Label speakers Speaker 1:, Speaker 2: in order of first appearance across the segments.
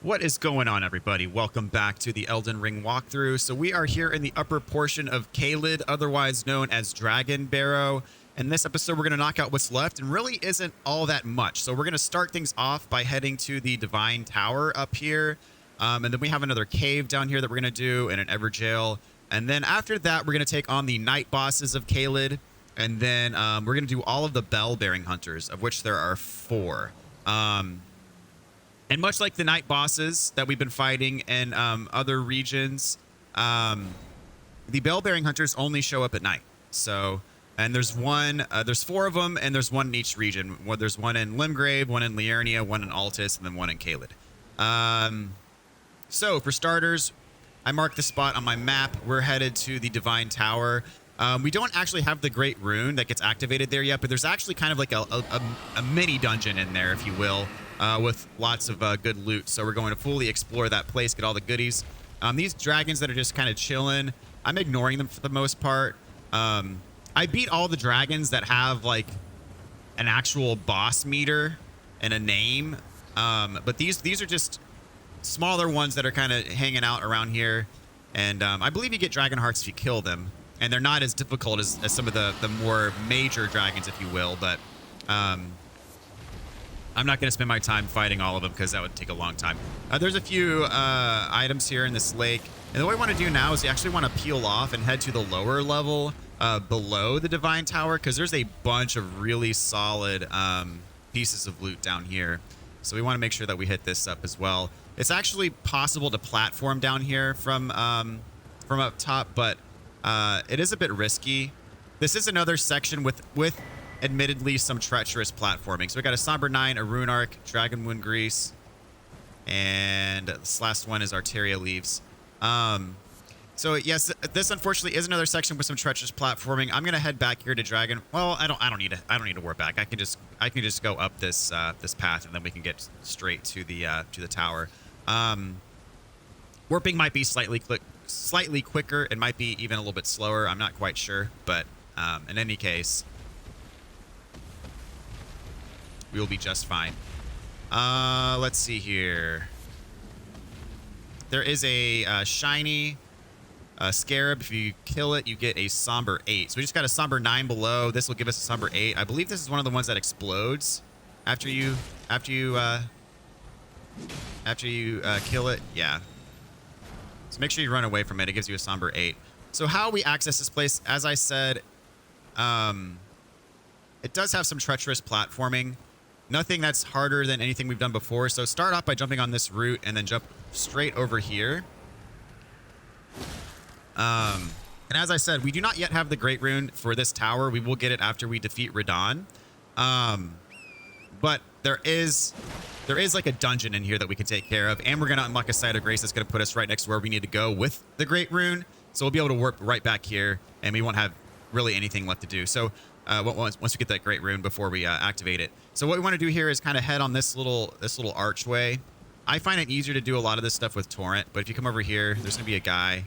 Speaker 1: What is going on, everybody? Welcome back to the Elden Ring walkthrough. So we are here in the upper portion of Caelid, otherwise known as Dragon Barrow. In this episode, we're going to knock out what's left, and really isn't all that much. So we're going to start things off by heading to the Divine Tower up here. And then we have another cave down here that we're going to do, and an Evergaol. And then after that, we're going to take on the night bosses of Caelid. And then we're going to do all of the bell-bearing hunters, of which there are 4. And much like the night bosses that we've been fighting in other regions, the bell-bearing hunters only show up at night. So, and there's 4 of them, and there's one in each region. Well, there's one in Limgrave, one in Liurnia, one in Altus, and then one in Caelid. So for starters, I marked the spot on my map. We're headed to the Divine Tower. We don't actually have the Great Rune that gets activated there yet, but there's actually kind of like a mini dungeon in there, if you will. With lots of good loot. So we're going to fully explore that place, get all the goodies. These dragons that are just kind of chilling, I'm ignoring them for the most part. I beat all the dragons that have like an actual boss meter and a name. But these are just smaller ones that are kind of hanging out around here. And I believe you get dragon hearts if you kill them. And they're not as difficult as some of the more major dragons, if you will. But I'm not going to spend my time fighting all of them because that would take a long time. There's a few items here in this lake. And what I want to do now is you actually want to peel off and head to the lower level below the Divine Tower, because there's a bunch of really solid pieces of loot down here. So we want to make sure that we hit this up as well. It's actually possible to platform down here from up top, but it is a bit risky. This is another section with admittedly some treacherous platforming. So we got a Somber 9, a Rune Arc, Dragon Wound Grease, and this last one is Arteria Leaves. So yes, this unfortunately is another section with some treacherous platforming. I'm gonna head back here to Dragon. Well, I don't need to warp back. I can just go up this this path, and then we can get straight to the tower. Warping might be slightly quicker. It might be even a little bit slower. I'm not quite sure, but in any case, we will be just fine. Let's see here. There is a shiny scarab. If you kill it, you get a Somber 8. So we just got a Somber 9 below. This will give us a Somber 8. I believe this is one of the ones that explodes after you kill it. Yeah. So make sure you run away from it. It gives you a Somber 8. So how we access this place, as I said, it does have some treacherous platforming. Nothing that's harder than anything we've done before. So start off by jumping on this route and then jump straight over here. And as I said, we do not yet have the Great Rune for this tower. We will get it after we defeat Radon. But there is like a dungeon in here that we can take care of. And we're going to unlock a Site of Grace that's going to put us right next to where we need to go with the Great Rune. So we'll be able to warp right back here, and we won't have really anything left to do. So once we get that Great Rune before we activate it. So what we want to do here is kind of head on this little archway. I find it easier to do a lot of this stuff with Torrent, but if you come over here, there's going to be a guy.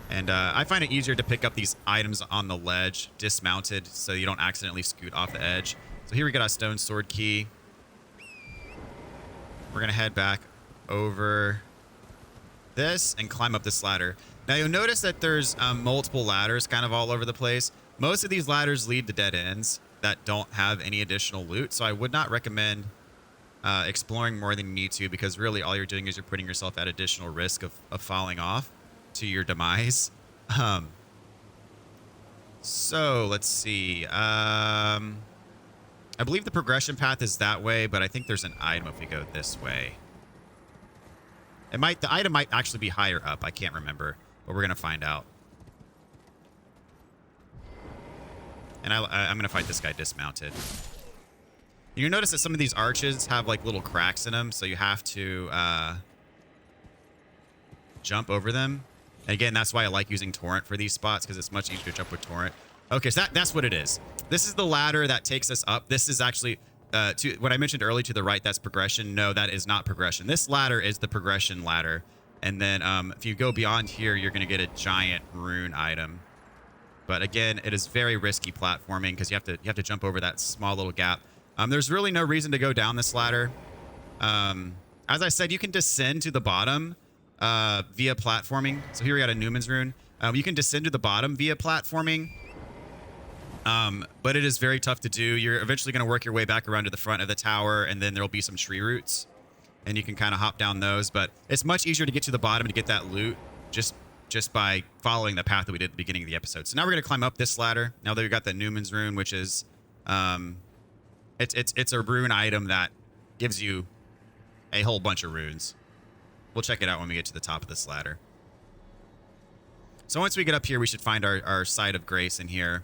Speaker 1: And I find it easier to pick up these items on the ledge, dismounted, so you don't accidentally scoot off the edge. So here we got a stone sword key. We're going to head back over this and climb up this ladder. Now you'll notice that there's multiple ladders kind of all over the place. Most of these ladders lead to dead ends that don't have any additional loot. So I would not recommend exploring more than you need to, because really all you're doing is you're putting yourself at additional risk of falling off to your demise. So let's see. I believe the progression path is that way, but I think there's an item if we go this way. The item might actually be higher up. I can't remember, but we're gonna find out. And I'm gonna fight this guy dismounted. You notice that some of these arches have like little cracks in them, so you have to jump over them. And again, that's why I like using Torrent for these spots, because it's much easier to jump with Torrent. Okay, so that's what it is. This is the ladder that takes us up. This is actually to what I mentioned earlier to the right. That's progression. No, that is not progression. This ladder is the progression ladder. And then if you go beyond here, you're going to get a giant rune item. But again, it is very risky platforming because you have to jump over that small little gap. There's really no reason to go down this ladder. As I said, you can descend to the bottom via platforming. So here we got a Newman's Rune. You can descend to the bottom via platforming, but it is very tough to do. You're eventually going to work your way back around to the front of the tower, and then there'll be some tree roots, and you can kind of hop down those. But it's much easier to get to the bottom to get that loot just by following the path that we did at the beginning of the episode. So now we're going to climb up this ladder. Now that we've got the Newman's Rune, which is it's a rune item that gives you a whole bunch of runes. We'll check it out when we get to the top of this ladder. So once we get up here, we should find our site of grace in here.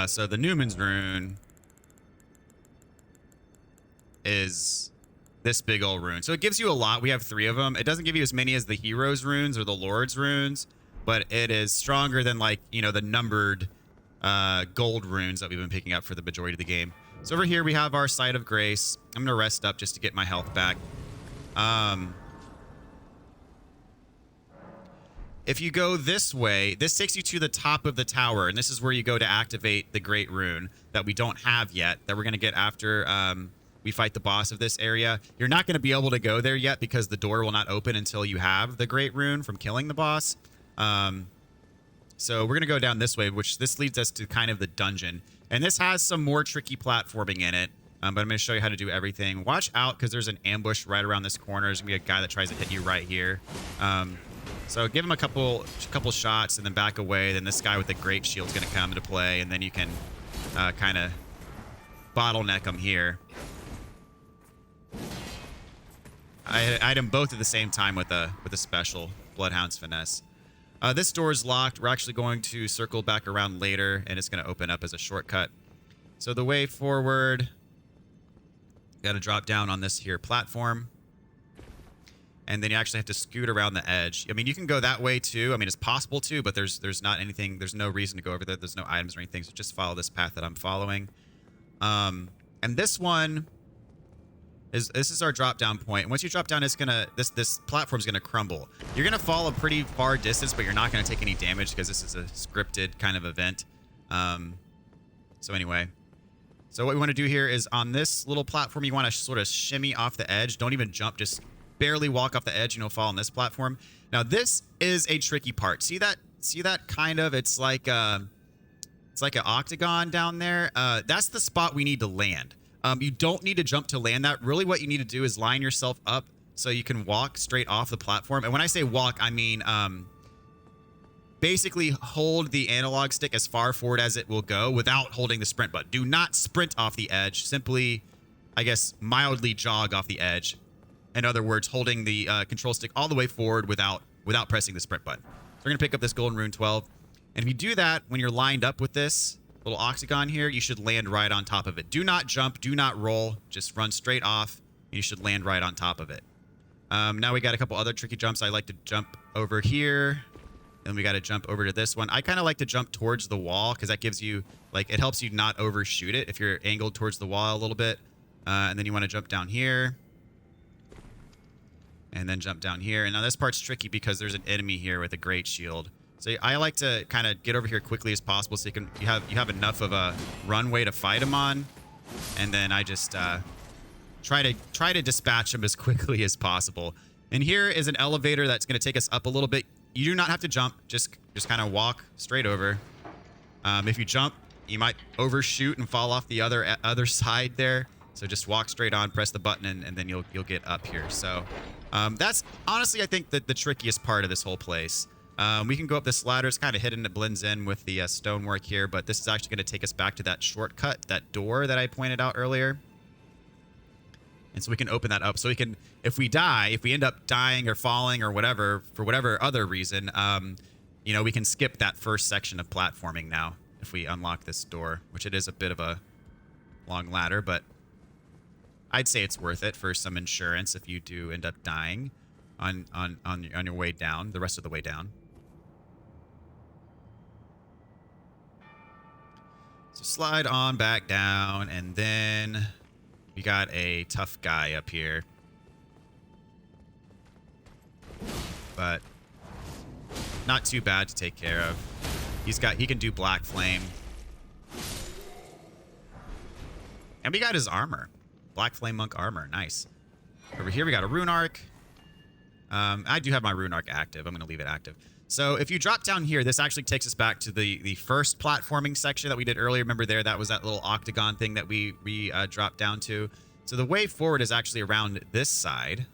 Speaker 1: So the Newman's Rune is this big old rune. So it gives you a lot. We have 3 of them. It doesn't give you as many as the Hero's runes or the Lord's runes, but it is stronger than, like, you know, the numbered gold runes that we've been picking up for the majority of the game. So over here we have our site of grace. I'm gonna rest up just to get my health back. If you go this way, this takes you to the top of the tower, and this is where you go to activate the Great Rune that we don't have yet, that we're going to get after we fight the boss of this area. You're not going to be able to go there yet because the door will not open until you have the Great Rune from killing the boss. So we're going to go down this way, which this leads us to kind of the dungeon. And this has some more tricky platforming in it, but I'm going to show you how to do everything. Watch out, because there's an ambush right around this corner. There's going to be a guy that tries to hit you right here. So give him a couple shots and then back away. Then this guy with the great shield is going to come into play, and then you can kind of bottleneck him here. I hit him both at the same time with a special Bloodhound's Finesse. This door is locked. We're actually going to circle back around later, and it's going to open up as a shortcut. So the way forward, got to drop down on this here platform. And then you actually have to scoot around the edge. I mean, you can go that way too. I mean, it's possible to, but there's not anything. There's no reason to go over there. There's no items or anything. So just follow this path that I'm following. And this one is our drop down point. And once you drop down, it's gonna this platform's gonna crumble. You're gonna fall a pretty far distance, but you're not gonna take any damage because this is a scripted kind of event. So anyway, so what we want to do here is on this little platform, you want to sort of shimmy off the edge. Don't even jump. Just barely walk off the edge, and you'll fall on this platform. Now this is a tricky part. See that kind of, it's like an octagon down there. That's the spot we need to land. You don't need to jump to land that. Really what you need to do is line yourself up so you can walk straight off the platform. And when I say walk, I mean basically hold the analog stick as far forward as it will go without holding the sprint button. Do not sprint off the edge. Simply, I guess, mildly jog off the edge. In other words, holding the control stick all the way forward without pressing the sprint button. So we're going to pick up this Golden Rune 12. And if you do that, when you're lined up with this little octagon here, you should land right on top of it. Do not jump. Do not roll. Just run straight off. And you should land right on top of it. Now we got a couple other tricky jumps. I like to jump over here. Then we got to jump over to this one. I kind of like to jump towards the wall because that gives you, like, it helps you not overshoot it if you're angled towards the wall a little bit. And then you want to jump down here. And then jump down here. And now this part's tricky because there's an enemy here with a great shield. So I like to kind of get over here quickly as possible so you have enough of a runway to fight him on. And then I just try to dispatch him as quickly as possible. And here is an elevator that's going to take us up a little bit. You do not have to jump. Just kind of walk straight over. If you jump, you might overshoot and fall off the other side there. So just walk straight on, press the button, and then you'll get up here. So that's honestly, I think, the trickiest part of this whole place. We can go up this ladder. It's kind of hidden. It blends in with the stonework here, but this is actually going to take us back to that shortcut, that door that I pointed out earlier. And so we can open that up. So we can, if we end up dying or falling or whatever, for whatever other reason, you know, we can skip that first section of platforming now if we unlock this door, which it is a bit of a long ladder, but I'd say it's worth it for some insurance if you do end up dying on your way down, the rest of the way down. So slide on back down, and then we got a tough guy up here. But not too bad to take care of. He can do Black Flame. And we got his armor. Black Flame Monk armor. Nice. Over here we got a Rune Arc. I do have my Rune Arc active. I'm going to leave it active. So if you drop down here, this actually takes us back to the first platforming section that we did earlier. Remember there, that was that little octagon thing that we dropped down to. So the way forward is actually around this side.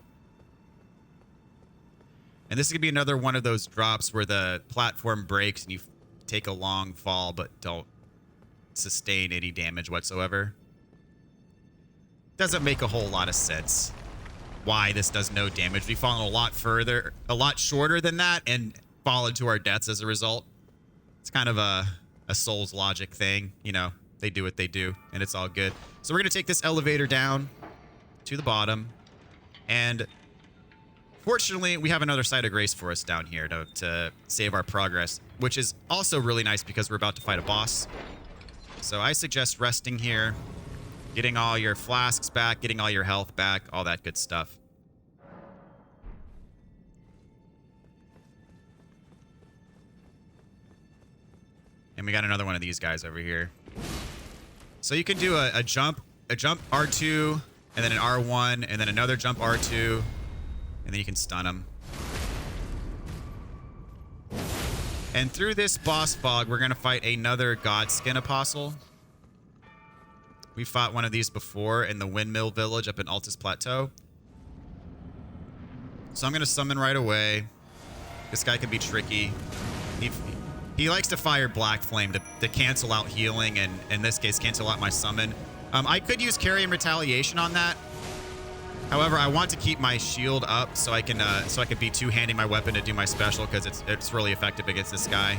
Speaker 1: And this is going to be another one of those drops where the platform breaks and you take a long fall but don't sustain any damage whatsoever. Doesn't make a whole lot of sense why this does no damage. We've fallen a lot shorter than that and fallen to our deaths as a result. It's kind of a Souls logic thing. You know, they do what they do and it's all good. So we're going to take this elevator down to the bottom. And fortunately, we have another site of grace for us down here to save our progress, which is also really nice because we're about to fight a boss. So I suggest resting here, getting all your flasks back, getting all your health back, all that good stuff. And we got another one of these guys over here. So you can do a jump R2, and then an R1, and then another jump R2, and then you can stun them. And through this boss fog, we're going to fight another Godskin Apostle. We fought one of these before in the Windmill Village up in Altus Plateau. So I'm going to summon right away. This guy can be tricky. He likes to fire Black Flame to cancel out healing, and in this case, cancel out my summon. I could use Carry and Retaliation on that. However, I want to keep my shield up so I can be two-handing my weapon to do my special because it's really effective against this guy.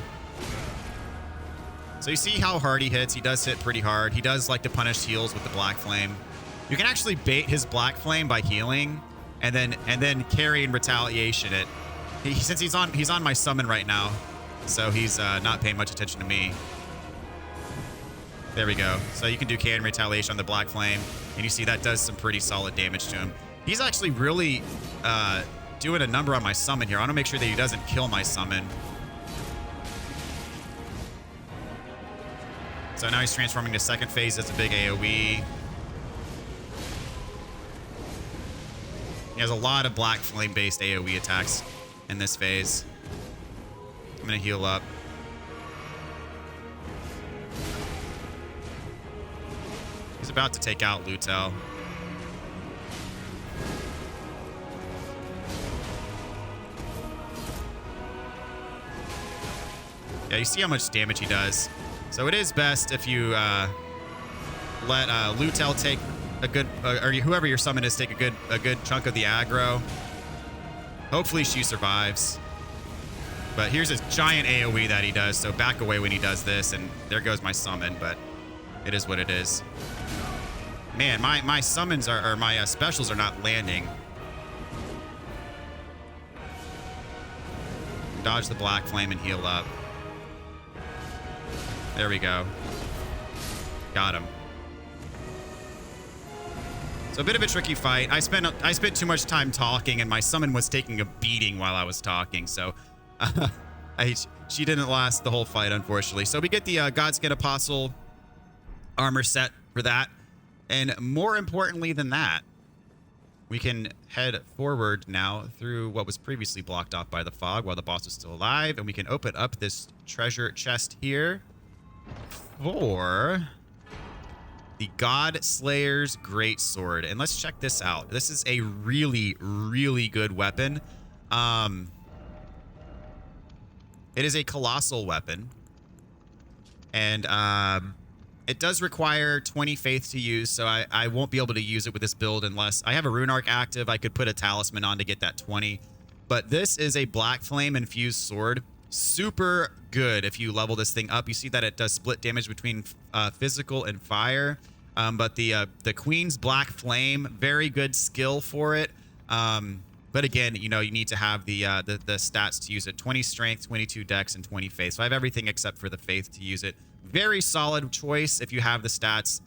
Speaker 1: So you see how hard he hits. He does hit pretty hard. He does like to punish heals with the Black Flame. You can actually bait his Black Flame by healing, and then Carry and Retaliation it. Since he's on my summon right now, so he's not paying much attention to me. There we go. So you can do Carry and Retaliation on the Black Flame, and you see that does some pretty solid damage to him. He's actually really doing a number on my summon here. I want to make sure that he doesn't kill my summon. So now he's transforming to second phase as a big AoE. He has a lot of Black Flame-based AoE attacks in this phase. I'm going to heal up. He's about to take out Lutel. Yeah, you see how much damage he does. So it is best if you let Lutel take a good, or whoever your summon is, take a good chunk of the aggro. Hopefully she survives. But here's this giant AoE that he does, so back away when he does this, and there goes my summon, but it is what it is. Man, my summons or my specials are not landing. Dodge the Black Flame and heal up. There we go. Got him. So a bit of a tricky fight. I spent too much time talking, and my summon was taking a beating while I was talking, so she didn't last the whole fight, unfortunately. So we get the Godskin Apostle armor set for that. And more importantly than that, we can head forward now through what was previously blocked off by the fog while the boss was still alive. And we can open up this treasure chest here for the God Slayer's Great Sword. And let's check this out. This is a really, really good weapon. It is a colossal weapon. And it does require 20 faith to use, so I won't be able to use it with this build unless I have a Rune Arc active. I could put a talisman on to get that 20. But this is a Black Flame infused sword. Super good if you level this thing up. You see that it does split damage between physical and fire. But the Queen's Black Flame, very good skill for it. But again, you know, you need to have the stats to use it. 20 strength, 22 dex, and 20 faith. So I have everything except for the faith to use it. Very solid choice if you have the stats.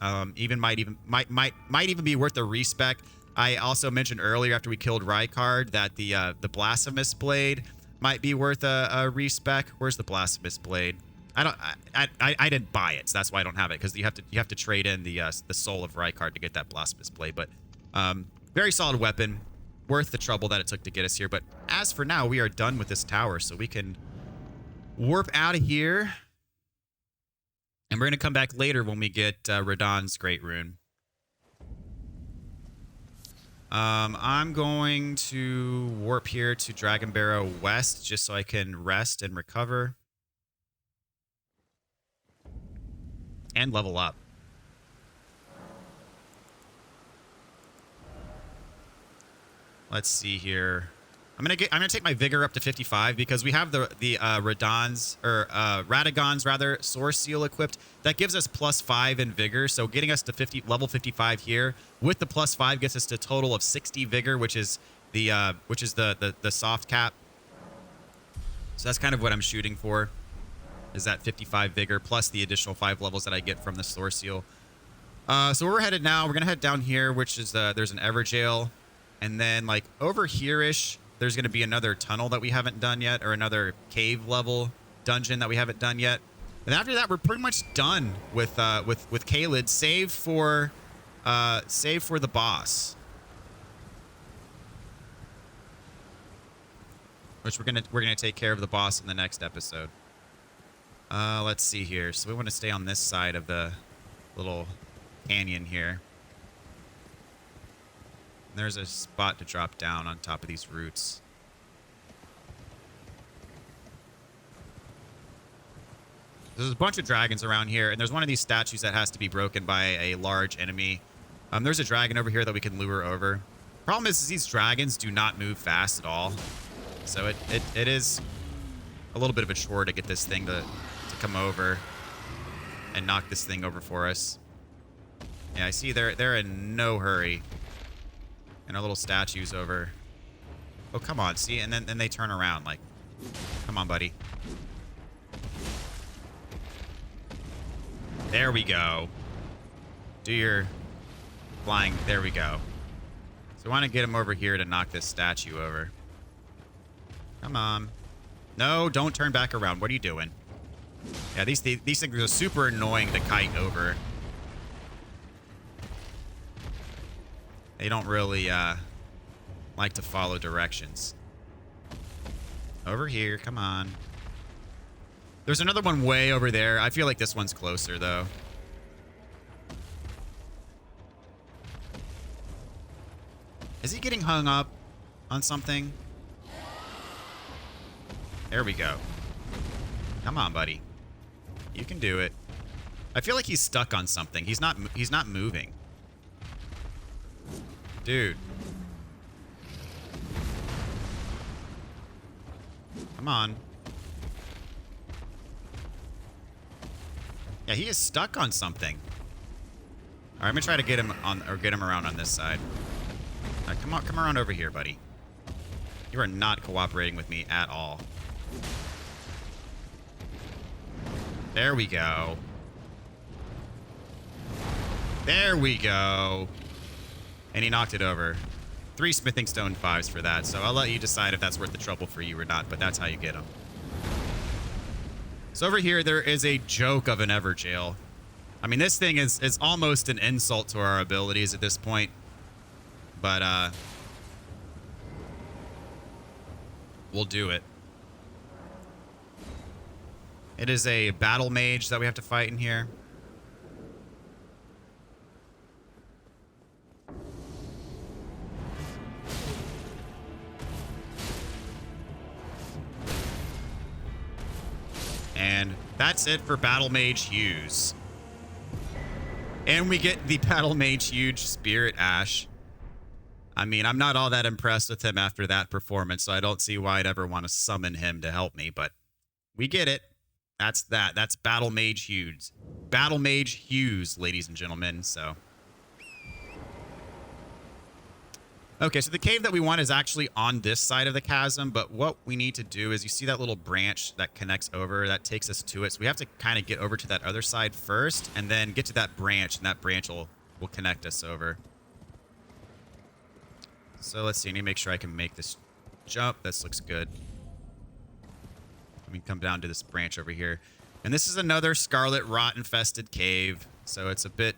Speaker 1: Might even be worth a respec. I also mentioned earlier after we killed Rykard that the Blasphemous Blade might be worth a respec. Where's the Blasphemous Blade? I didn't buy it, so that's why I don't have it, because you have to trade in the soul of Rykard to get that blasphemous blade. But very solid weapon, worth the trouble that it took to get us here. But as for now, we are done with this tower, so we can warp out of here, and we're gonna come back later when we get Radahn's Great Rune. I'm going to warp here to Dragon Barrow West just so I can rest and recover. And level up. Let's see here. I'm gonna take my vigor up to 55 because we have the Radagon's rather Source Seal equipped. That gives us +5 in vigor. So getting us to level 55 here with the +5 gets us to a total of 60 vigor, which is the soft cap. So that's kind of what I'm shooting for, is that 55 vigor plus the additional 5 levels that I get from the Source Seal. So where we're headed now, we're gonna head down here, which is there's an Evergaol, and then like over here-ish, there's going to be another tunnel that we haven't done yet, or another cave level dungeon that we haven't done yet. And after that, we're pretty much done with Caelid, save for the boss, which we're gonna take care of the boss in the next episode. Let's see here. So we want to stay on this side of the little canyon here. There's a spot to drop down on top of these roots. There's a bunch of dragons around here, and there's one of these statues that has to be broken by a large enemy. There's a dragon over here that we can lure over. Problem is these dragons do not move fast at all. So it is a little bit of a chore to get this thing to come over and knock this thing over for us. Yeah, I see they're in no hurry. And our little statues over. Oh, come on. See? And then they turn around. Like, come on, buddy. There we go. Do your flying. There we go. So we want to get him over here to knock this statue over. Come on. No, don't turn back around. What are you doing? Yeah, these things are super annoying to kite over. They don't really like to follow directions. Over here, come on. There's another one way over there. I feel like this one's closer, though. Is he getting hung up on something? There we go. Come on, buddy. You can do it. I feel like he's stuck on something. He's not moving. Dude. Come on. Yeah, he is stuck on something. All right, I'm gonna try to get him on, or get him around on this side. All right, come around over here, buddy. You are not cooperating with me at all. There we go. There we go. And he knocked it over. 3 smithing stone 5s for that, so I'll let you decide if that's worth the trouble for you or not, but that's how you get them. So over here, there is a joke of an Evergaol. I mean, this thing is almost an insult to our abilities at this point. But, we'll do it. It is a battle mage that we have to fight in here. And that's it for Battle Mage Hughes. And we get the Battle Mage Huge Spirit Ash. I mean, I'm not all that impressed with him after that performance, so I don't see why I'd ever want to summon him to help me, but we get it. That's that. That's Battle Mage Hughes. Battle Mage Hughes, ladies and gentlemen, so. Okay, so the cave that we want is actually on this side of the chasm, but what we need to do is, you see that little branch that connects over, that takes us to it. So we have to kind of get over to that other side first, and then get to that branch, and that branch will connect us over. So let's see, I need to make sure I can make this jump. This looks good. Let me come down to this branch over here. And this is another scarlet rot infested cave, so it's a bit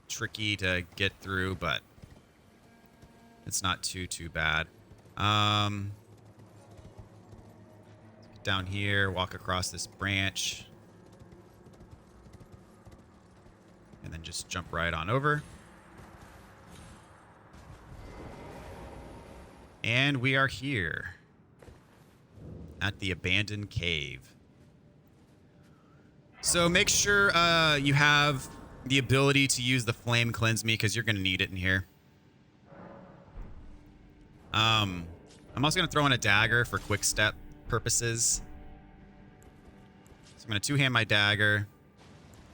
Speaker 1: tricky to get through, but it's not too bad. Down here, walk across this branch, and then just jump right on over. And we are here at the abandoned cave. So make sure you have the ability to use the flame cleanse me, because you're going to need it in here. I'm also going to throw in a dagger for quick step purposes. So I'm going to two-hand my dagger.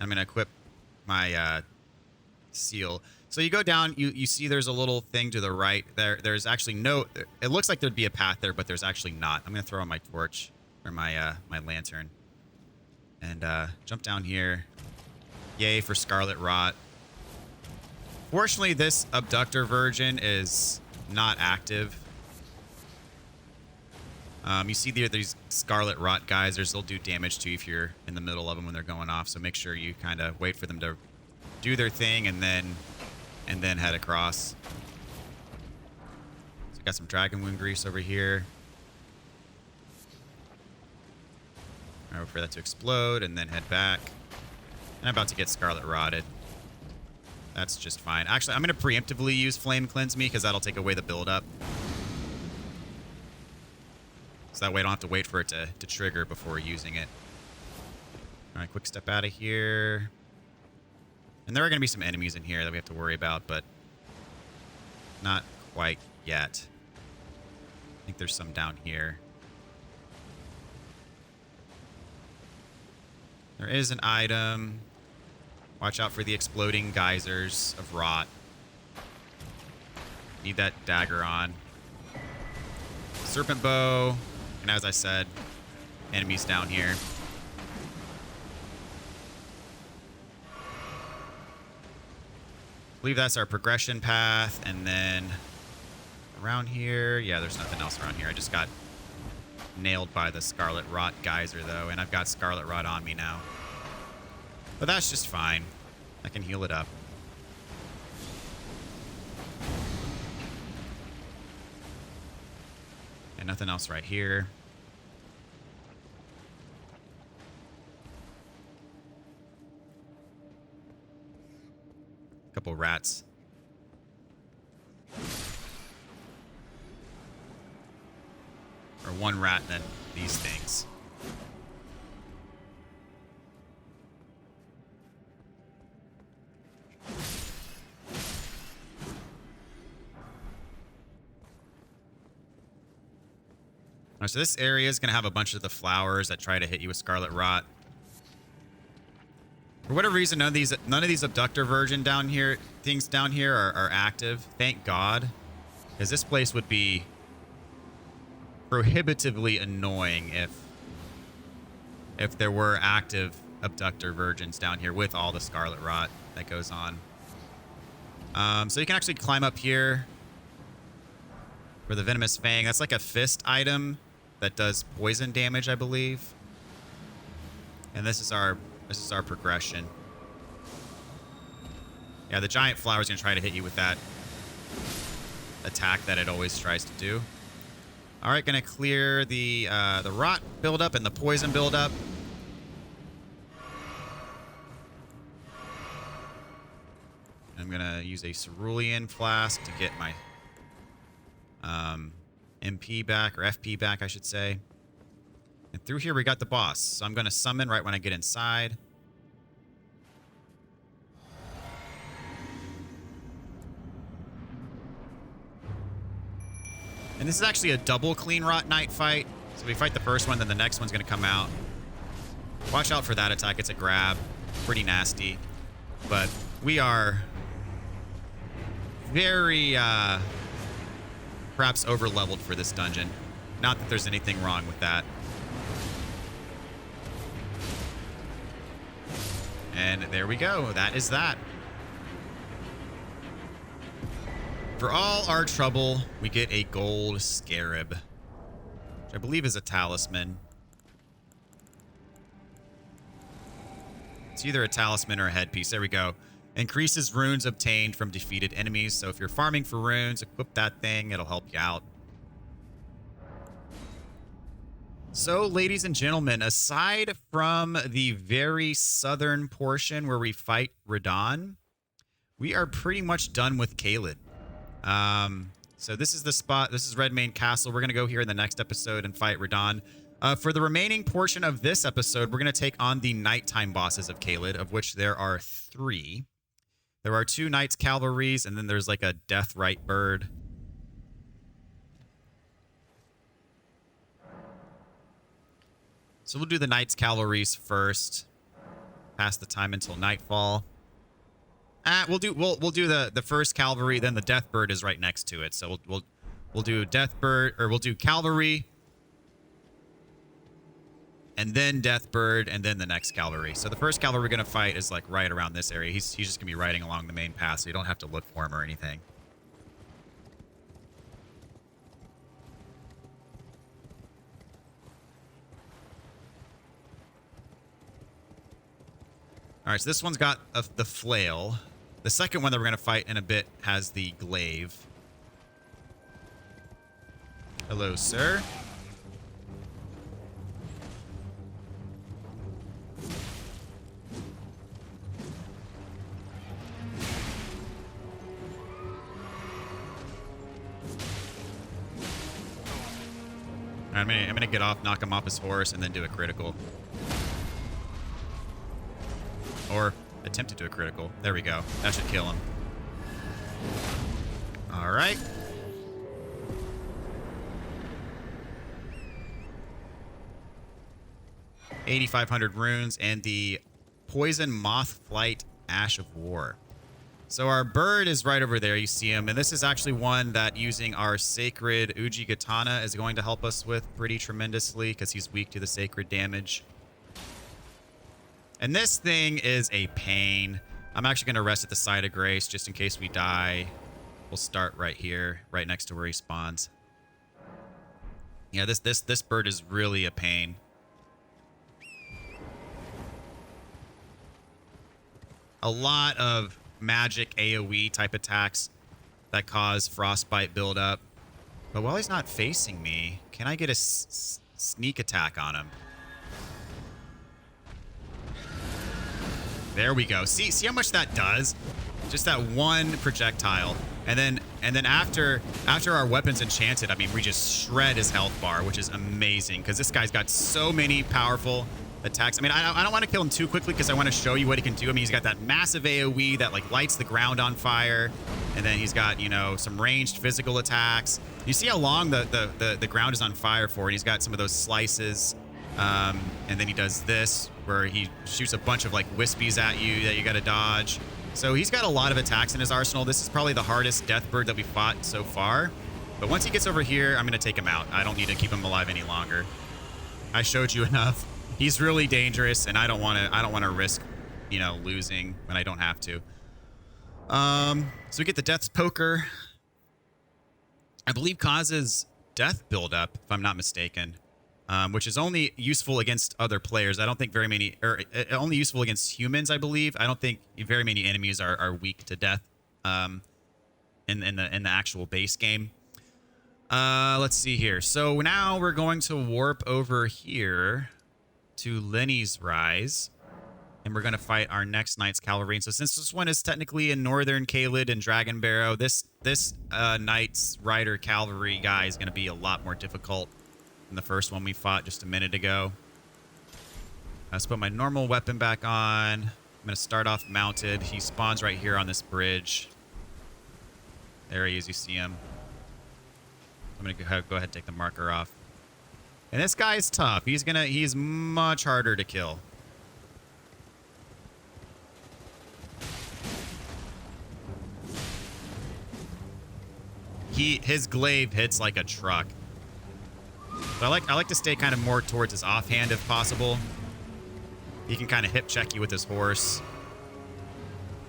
Speaker 1: I'm going to equip my seal. So you go down, you see there's a little thing to the right. There's actually no, it looks like there'd be a path there, but there's actually not. I'm going to throw on my torch, or my lantern, and jump down here. Yay for Scarlet Rot. Fortunately, this Abductor Virgin is not active. You see these Scarlet Rot geysers, they'll do damage to you if you're in the middle of them when they're going off, so make sure you kind of wait for them to do their thing and then head across. So got some Dragon Wound Grease over here. I wait for that to explode and then head back. And I'm about to get Scarlet Rotted. That's just fine. Actually, I'm going to preemptively use Flame Cleanse Me, because that'll take away the buildup. So that way I don't have to wait for it to trigger before using it. All right, quick step out of here. And there are going to be some enemies in here that we have to worry about, but not quite yet. I think there's some down here. There is an item. Watch out for the exploding geysers of rot. Need that dagger on. Serpent bow. And as I said, enemies down here. I believe that's our progression path. And then around here, yeah, there's nothing else around here. I just got nailed by the Scarlet Rot geyser, though, and I've got Scarlet Rot on me now. But that's just fine. I can heal it up. And nothing else right here. Couple rats. Or one rat and then these things. Alright, so this area is going to have a bunch of the flowers that try to hit you with Scarlet Rot. For whatever reason, none of these Abductor Virgin things down here are active. Thank God. Because this place would be prohibitively annoying if there were active Abductor Virgins down here with all the Scarlet Rot that goes on. So you can actually climb up here for the Venomous Fang. That's like a fist item that does poison damage, I believe. And this is our progression. Yeah, the giant flower is going to try to hit you with that attack that it always tries to do. All right, going to clear the rot buildup and the poison buildup. I'm going to use a cerulean flask to get my MP back, or FP back, I should say. And through here, we got the boss. So I'm going to summon right when I get inside. And this is actually a double Cleanrot Knight fight. So we fight the first one, then the next one's going to come out. Watch out for that attack. It's a grab. Pretty nasty. But we are very, perhaps over-leveled for this dungeon. Not that there's anything wrong with that. And there we go. That is that. For all our trouble, we get a gold scarab, which I believe is a talisman. It's either a talisman or a headpiece. There we go. Increases runes obtained from defeated enemies. So if you're farming for runes, equip that thing. It'll help you out. So, ladies and gentlemen, aside from the very southern portion where we fight Radahn, we are pretty much done with Caelid. So this is the spot. This is Redmane Castle. We're going to go here in the next episode and fight Radahn. For the remaining portion of this episode, we're going to take on the nighttime bosses of Caelid, of which there are 3. There are 2 Knights Cavalries, and then there's like a Deathrite bird. So we'll do the Knights Cavalries first. Pass the time until nightfall. We'll do the first Cavalry, then the Deathbird is right next to it. So we'll do Deathbird, or we'll do Cavalry, and then Deathbird, and then the next Cavalry. So the first Cavalry we're gonna fight is like right around this area. He's just gonna be riding along the main path, so you don't have to look for him or anything. All right, so this one's got the flail. The second one that we're going to fight in a bit has the glaive. Hello, sir. I'm gonna get off, knock him off his horse, and then do a critical. Or attempt to do a critical. There we go. That should kill him. All right. $8,500 runes and the Poison Moth Flight Ash of War. So our bird is right over there. You see him. And this is actually one that using our Sacred Uji Katana is going to help us with pretty tremendously because he's weak to the sacred damage. And this thing is a pain. I'm actually going to rest at the site of grace just in case we die. We'll start right here, right next to where he spawns. Yeah, this bird is really a pain. A lot of magic AoE type attacks that cause frostbite buildup. But while he's not facing me, can I get a sneak attack on him? There we go. See how much that does? Just that one projectile. And then after our weapon's enchanted, I mean, we just shred his health bar, which is amazing because this guy's got so many powerful attacks. I mean, I don't want to kill him too quickly because I want to show you what he can do. I mean, he's got that massive AoE that like lights the ground on fire. And then he's got, you know, some ranged physical attacks. You see how long the ground is on fire for, and he's got some of those slices. And then he does this where he shoots a bunch of like wispies at you that you got to dodge. So he's got a lot of attacks in his arsenal. This is probably the hardest Deathbird that we fought so far. But once he gets over here, I'm going to take him out. I don't need to keep him alive any longer. I showed you enough. He's really dangerous, and I don't want to risk, you know, losing when I don't have to. So we get the Death's Poker. I believe causes death buildup, if I'm not mistaken. Which is only useful against other players. I don't think very many, or only useful against humans, I believe. I don't think very many enemies are weak to death in the actual base game. Let's see here. So now we're going to warp over here to Lenny's Rise, and we're going to fight our next Knights Cavalry. So since this one is technically in northern Caelid and Dragon Barrow, this Knights Rider Cavalry guy is going to be a lot more difficult than the first one we fought just a minute ago. Let's put my normal weapon back on. I'm going to start off mounted. He spawns right here on this bridge. There he is. You see him. I'm going to go ahead and take the marker off. And this guy's tough. He's much harder to kill. His glaive hits like a truck. But I like to stay kind of more towards his offhand if possible. He can kind of hip check you with his horse.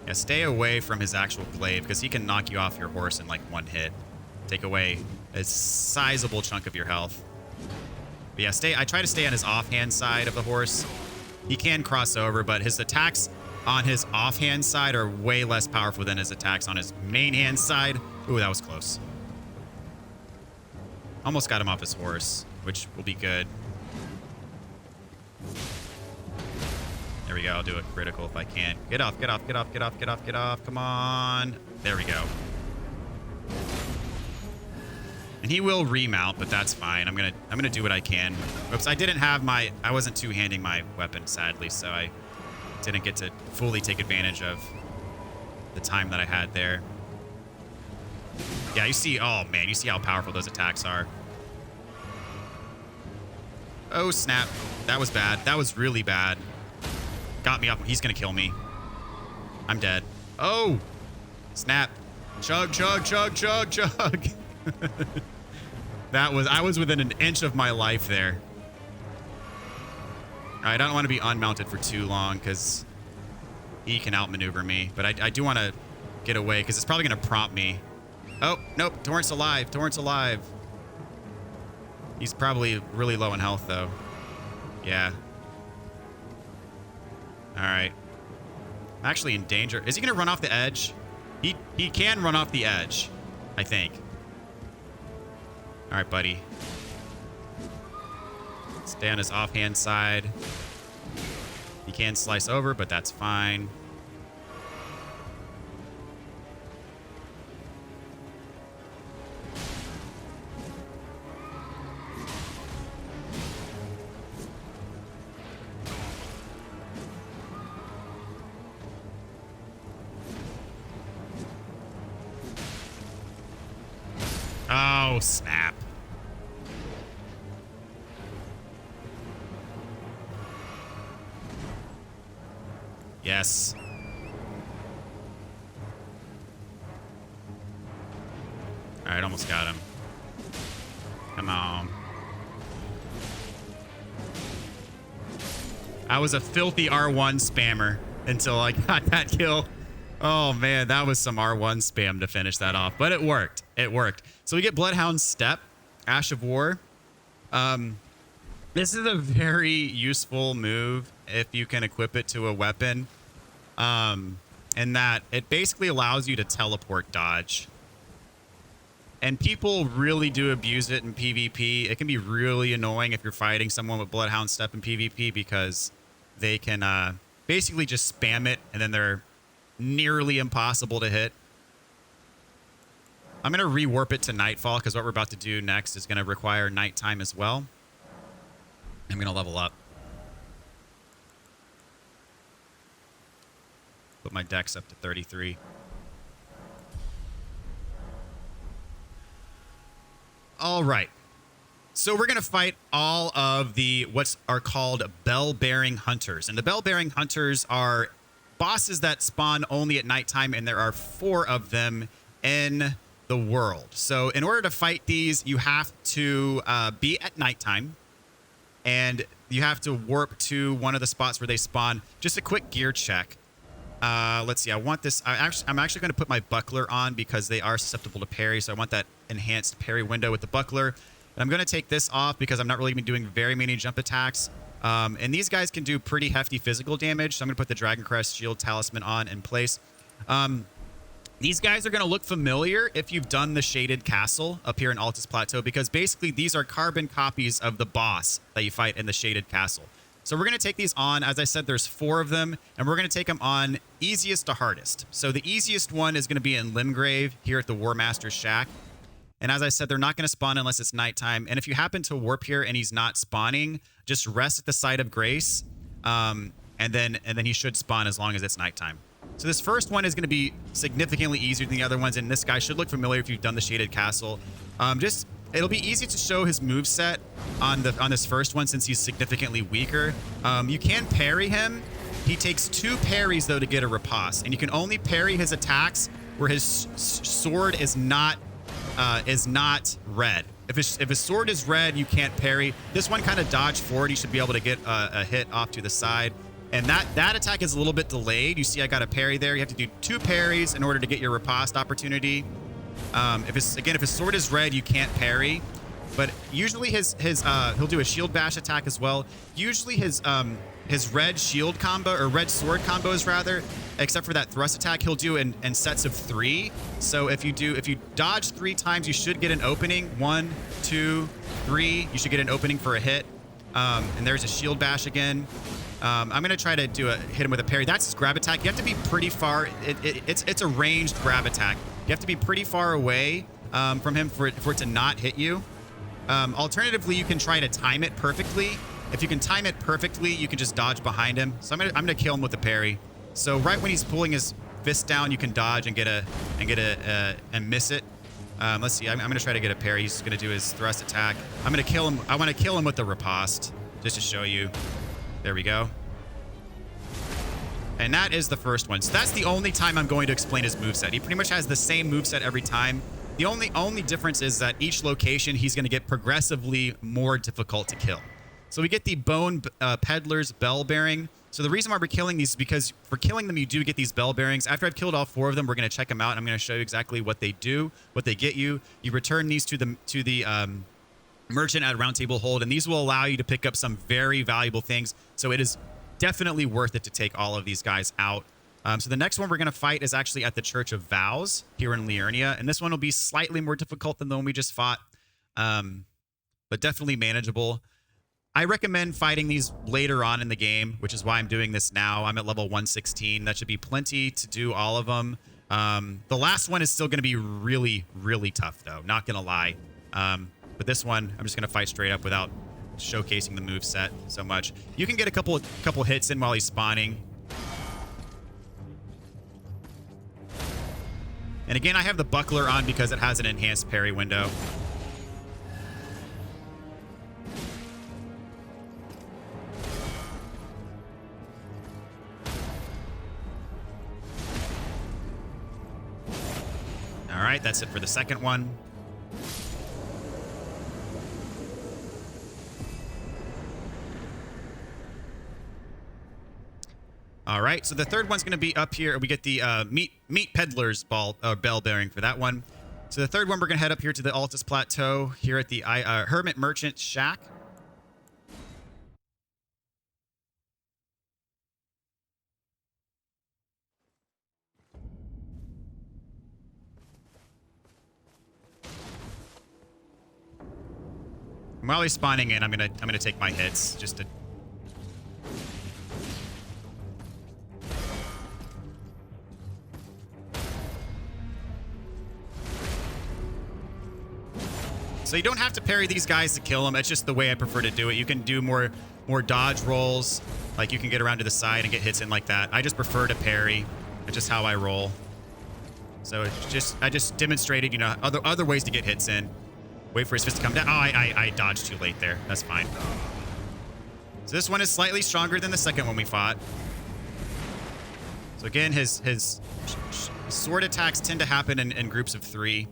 Speaker 1: Yeah, stay away from his actual glaive because he can knock you off your horse in like one hit. Take away a sizable chunk of your health. But yeah, I try to stay on his offhand side of the horse. He can cross over, but his attacks on his offhand side are way less powerful than his attacks on his main hand side. Ooh, that was close. Almost got him off his horse, which will be good. There we go. I'll do a critical if I can. Get off, get off, get off, get off, get off, get off. Come on. There we go. And he will remount, but that's fine. I'm gonna do what I can. Oops, I wasn't two-handing my weapon, sadly, so I didn't get to fully take advantage of the time that I had there. Yeah, you see, oh man, you see how powerful those attacks are. Oh snap, that was bad. That was really bad. Got me up. He's gonna kill me. I'm dead. Oh, snap. Chug, chug, chug, chug, chug. I was within an inch of my life there. I don't want to be unmounted for too long because he can outmaneuver me. But I do want to get away because it's probably going to prompt me. Oh, nope. Torrent's alive. Torrent's alive. He's probably really low in health, though. Yeah. All right. I'm actually in danger. Is he going to run off the edge? He can run off the edge, I think. All right, buddy. Stay on his offhand side. He can slice over, but that's fine. Oh, snap. Yes. All right, almost got him. Come on. I was a filthy R1 spammer until I got that kill. Oh, man, that was some R1 spam to finish that off. But it worked. It worked. So we get Bloodhound Step, Ash of War. This is a very useful move if you can equip it to a weapon. In that it basically allows you to teleport dodge. And people really do abuse it in PvP. It can be really annoying if you're fighting someone with Bloodhound Step in PvP because they can basically just spam it and then they're nearly impossible to hit. I'm going to rewarp it to Nightfall because what we're about to do next is going to require nighttime as well. I'm going to level up. Put my dex up to 33. All right. So we're going to fight all of the what are called bell-bearing hunters. And the bell-bearing hunters are bosses that spawn only at nighttime, and there are 4 of them in the world. So in order to fight these, you have to be at nighttime, and you have to warp to one of the spots where they spawn. Just a quick gear check. Let's see. I want this. I'm actually going to put my buckler on because they are susceptible to parry. So I want that enhanced parry window with the buckler. And I'm going to take this off because I'm not really going to be doing very many jump attacks. And these guys can do pretty hefty physical damage. So I'm going to put the Dragon Crest Shield Talisman on in place. These guys are going to look familiar if you've done the Shaded Castle up here in Altus Plateau, because basically these are carbon copies of the boss that you fight in the Shaded Castle. So we're going to take these on. As I said, there's 4 of them, and we're going to take them on easiest to hardest. So the easiest one is going to be in Limgrave here at the War Master's Shack. And as I said, they're not going to spawn unless it's nighttime. And if you happen to warp here and he's not spawning, just rest at the site of grace, and then he should spawn as long as it's nighttime. So this first one is going to be significantly easier than the other ones, and this guy should look familiar if you've done the Shaded Castle. It'll be easy to show his moveset on this first one since he's significantly weaker. You can parry him. He takes 2 parries though to get a riposte, and you can only parry his attacks where his sword is not red. If his sword is red, you can't parry. This one kind of dodged forward. You should be able to get a hit off to the side. And that attack is a little bit delayed. You see I got a parry there. You have to do 2 parries in order to get your riposte opportunity. If his sword is red, you can't parry. But usually he'll do a shield bash attack as well. Usually his his red shield combo, or red sword combos rather, except for that thrust attack, he'll do in sets of 3. So if you dodge 3 times, you should get an opening. 1, 2, 3. You should get an opening for a hit. And there's a shield bash again. I'm going to try to hit him with a parry. That's his grab attack. You have to be pretty far. It's a ranged grab attack. You have to be pretty far away from him for it to not hit you. Alternatively, you can try to time it perfectly. If you can time it perfectly, you can just dodge behind him. So I'm gonna kill him with a parry. So right when he's pulling his fist down, you can dodge and and miss it. Let's see. I'm gonna try to get a parry. He's gonna do his thrust attack. I'm gonna kill him. I want to kill him with the riposte, just to show you. There we go. And that is the first one. So that's the only time I'm going to explain his moveset. He pretty much has the same moveset every time. The only difference is that each location he's going to get progressively more difficult to kill. So we get the Bone Peddler's Bell Bearing. So the reason why we're killing these is because for killing them, you do get these bell bearings. After I've killed all 4 of them, we're going to check them out. And I'm going to show you exactly what they do, what they get you. You return these to the merchant at Round Table Hold, and these will allow you to pick up some very valuable things. So it is definitely worth it to take all of these guys out. So the next one we're going to fight is actually at the Church of Vows here in Liurnia. And this one will be slightly more difficult than the one we just fought, but definitely manageable. I recommend fighting these later on in the game, which is why I'm doing this now. I'm at level 116. That should be plenty to do all of them. The last one is still going to be really, really tough, though. Not going to lie. But this one, I'm just going to fight straight up without showcasing the moveset so much. You can get a couple hits in while he's spawning. And again, I have the buckler on because it has an enhanced parry window. All right, that's it for the second one. All right, so the third one's going to be up here. We get the Meat Peddler's Bell Bearing for that one. So the third one, we're going to head up here to the Altus Plateau here at the Hermit Merchant Shack. And while he's spawning in, I'm gonna take my hits just to. So you don't have to parry these guys to kill them. It's just the way I prefer to do it. You can do more dodge rolls. Like you can get around to the side and get hits in like that. I just prefer to parry. That's just how I roll. So it's I just demonstrated, you know, other ways to get hits in. Wait for his fist to come down. Oh, I dodged too late there. That's fine. So this one is slightly stronger than the second one we fought. So again, his sword attacks tend to happen in groups of 3.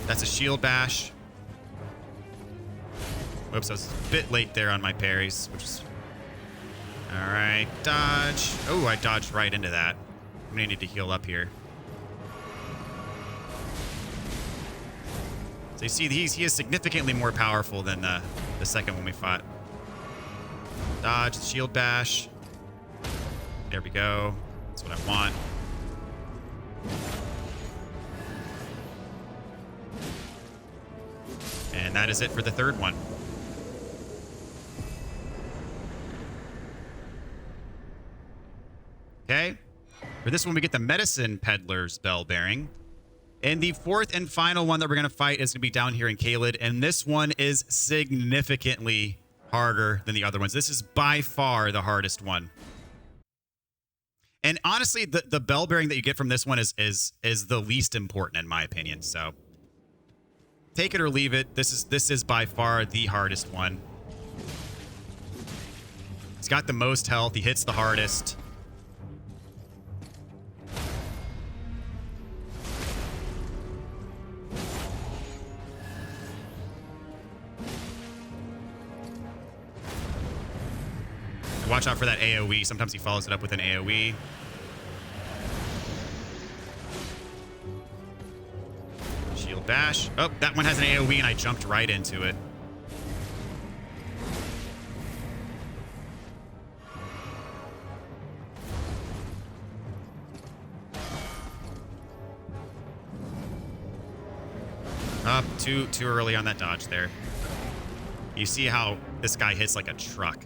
Speaker 1: That's a shield bash. Whoops, I was a bit late there on my parries, which is... All right, dodge. Oh, I dodged right into that. I'm gonna need to heal up here. So you see, he is significantly more powerful than the second one we fought. Dodge, shield bash. There we go. That's what I want. And that is it for the third one. Okay. For this one, we get the Medicine Peddler's Bell Bearing. And the fourth and final one that we're going to fight is going to be down here in Caelid. And this one is significantly harder than the other ones. This is by far the hardest one. And honestly, the bell bearing that you get from this one is the least important in my opinion. So take it or leave it. This is by far the hardest one. He's got the most health. He hits the hardest. Watch out for that AoE. Sometimes he follows it up with an AoE. Shield bash. Oh, that one has an AoE and I jumped right into it. Up too early on that dodge there. You see how this guy hits like a truck.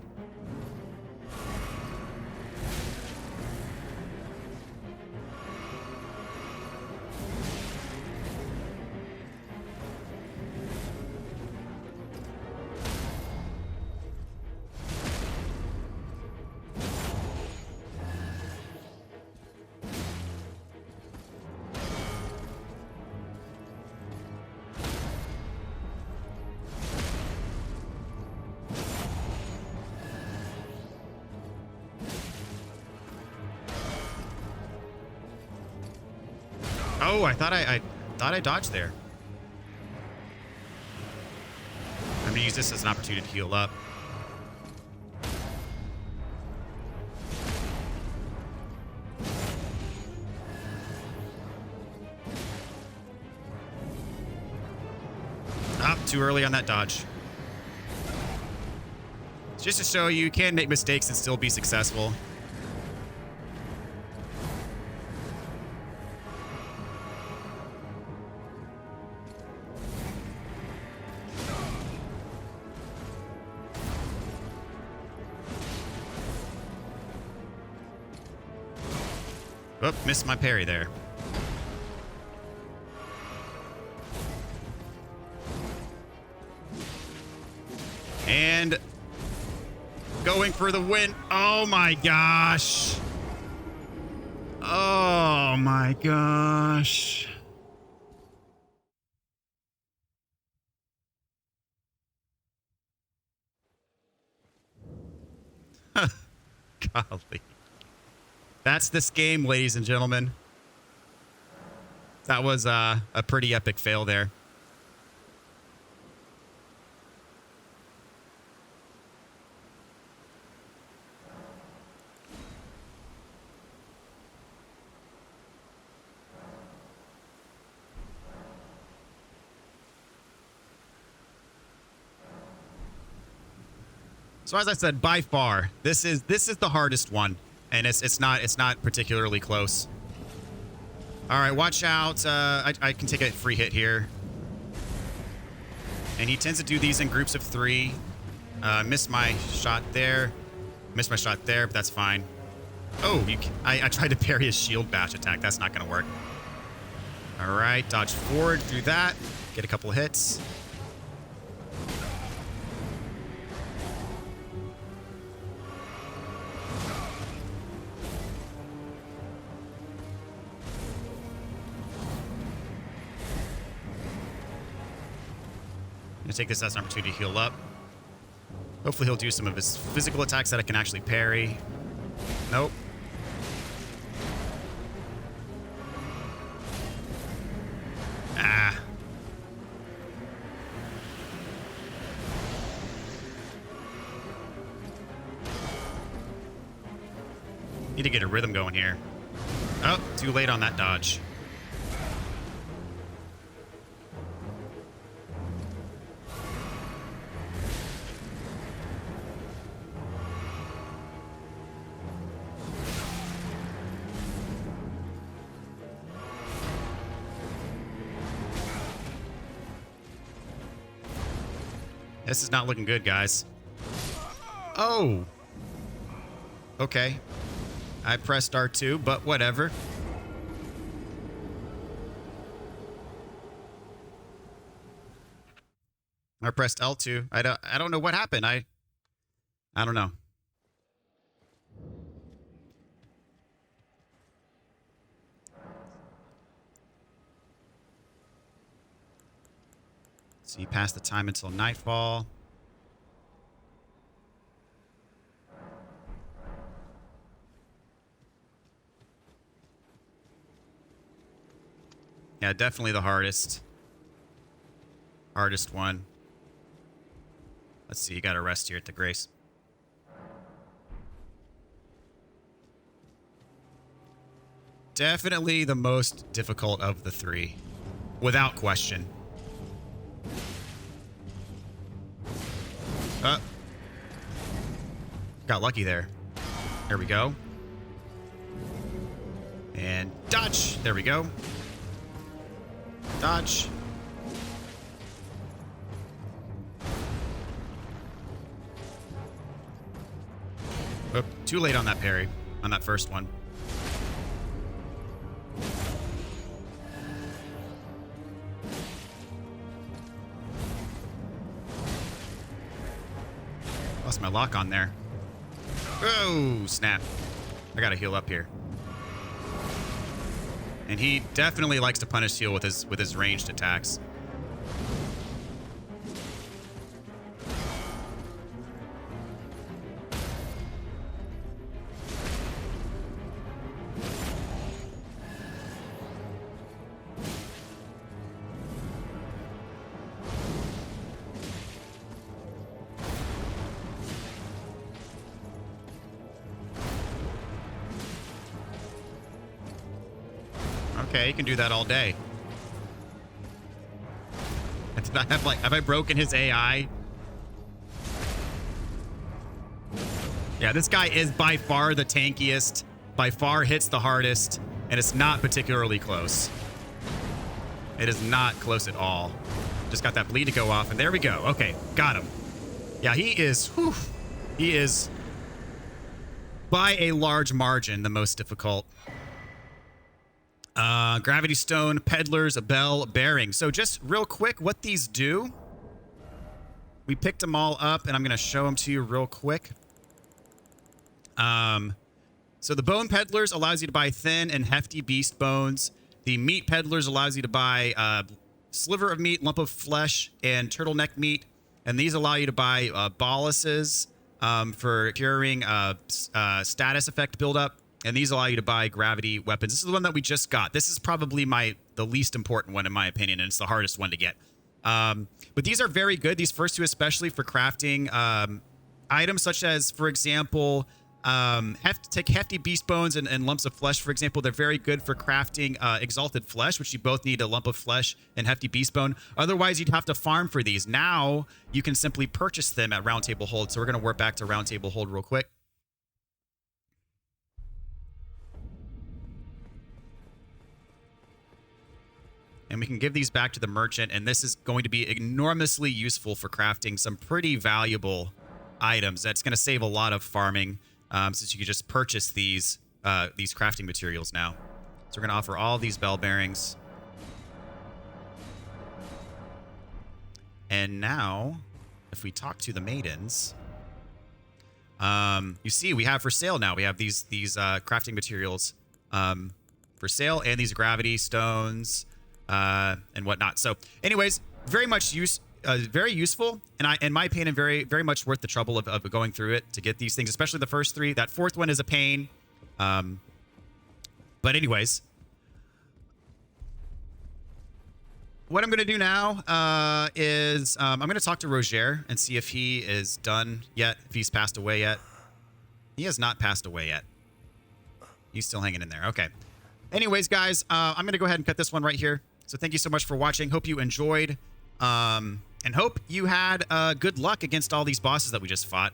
Speaker 1: Oh, I thought I dodged there. I'm gonna use this as an opportunity to heal up. Up too early on that dodge. Just to show you can make mistakes and still be successful. Oh, missed my parry there. And going for the win. Oh my gosh. Oh my gosh. Golly. That's this game, ladies and gentlemen. That was a pretty epic fail there. So as I said, by far, this is the hardest one, and it's not particularly close. All right, watch out. I can take a free hit here, and he tends to do these in groups of 3. Missed my shot there. Missed my shot there, but that's fine. Oh, I tried to parry his shield bash attack. That's not going to work. All right, dodge forward through that. Get a couple of hits. Take this as an opportunity to heal up. Hopefully he'll do some of his physical attacks that I can actually parry. Nope. Ah. Need to get a rhythm going here. Oh, too late on that dodge. This is not looking good, guys. Oh. Okay. I pressed R2, but whatever. I pressed L2. I don't know what happened. I don't know. So you pass the time until nightfall. Yeah, definitely the hardest one. Let's see, you got a rest here at the Grace. Definitely the most difficult of the 3, without question. Got lucky there. There we go. And dodge. There we go. Dodge. Oop, too late on that parry, on that first one. Lost my lock on there. Oh, snap. I gotta heal up here. And he definitely likes to punish heal with his ranged attacks. Okay, he can do that all day. Have I broken his AI? Yeah, this guy is by far the tankiest, by far hits the hardest, and it's not particularly close. It is not close at all. Just got that bleed to go off, and there we go. Okay, got him. Yeah, he is by a large margin the most difficult. Gravity Stone, Peddlers, a Bell, Bearing. So just real quick, what these do. We picked them all up, and I'm going to show them to you real quick. So the Bone Peddlers allows you to buy thin and hefty beast bones. The Meat Peddlers allows you to buy sliver of meat, lump of flesh, and turtleneck meat. And these allow you to buy boluses for curing status effect buildup. And these allow you to buy gravity weapons. This is the one that we just got. This is probably the least important one in my opinion, and it's the hardest one to get. But these are very good. These first two, especially for crafting items such as, for example, take hefty beast bones and lumps of flesh, for example. They're very good for crafting exalted flesh, which you both need a lump of flesh and hefty beast bone. Otherwise, you'd have to farm for these. Now, you can simply purchase them at Round Table Hold. So we're going to warp back to Round Table Hold real quick. And we can give these back to the merchant, and this is going to be enormously useful for crafting some pretty valuable items. That's going to save a lot of farming, since you can just purchase these crafting materials now. So we're going to offer all these bell bearings. And now, if we talk to the maidens, you see we have for sale now. We have these crafting materials for sale, and these gravity stones. And whatnot. So anyways, very much very useful. And in my opinion, very, very much worth the trouble of going through it to get these things, especially the first three. That fourth one is a pain. But anyways, what I'm going to do now is I'm going to talk to Roger and see if he is done yet, if he's passed away yet. He has not passed away yet. He's still hanging in there. Okay. Anyways, guys, I'm going to go ahead and cut this one right here. So thank you so much for watching. Hope you enjoyed, and hope you had good luck against all these bosses that we just fought.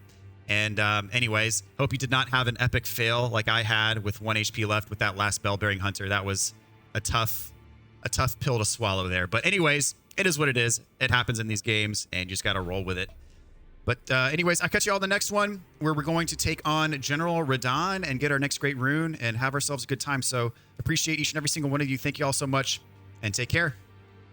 Speaker 1: And anyways, hope you did not have an epic fail like I had with 1 HP left with that last Bell-Bearing Hunter. That was a tough pill to swallow there. But anyways, it is what it is. It happens in these games, and you just got to roll with it. But anyways, I'll catch you all in the next one, where we're going to take on General Radahn and get our next great rune and have ourselves a good time. So appreciate each and every single one of you. Thank you all so much, and take care.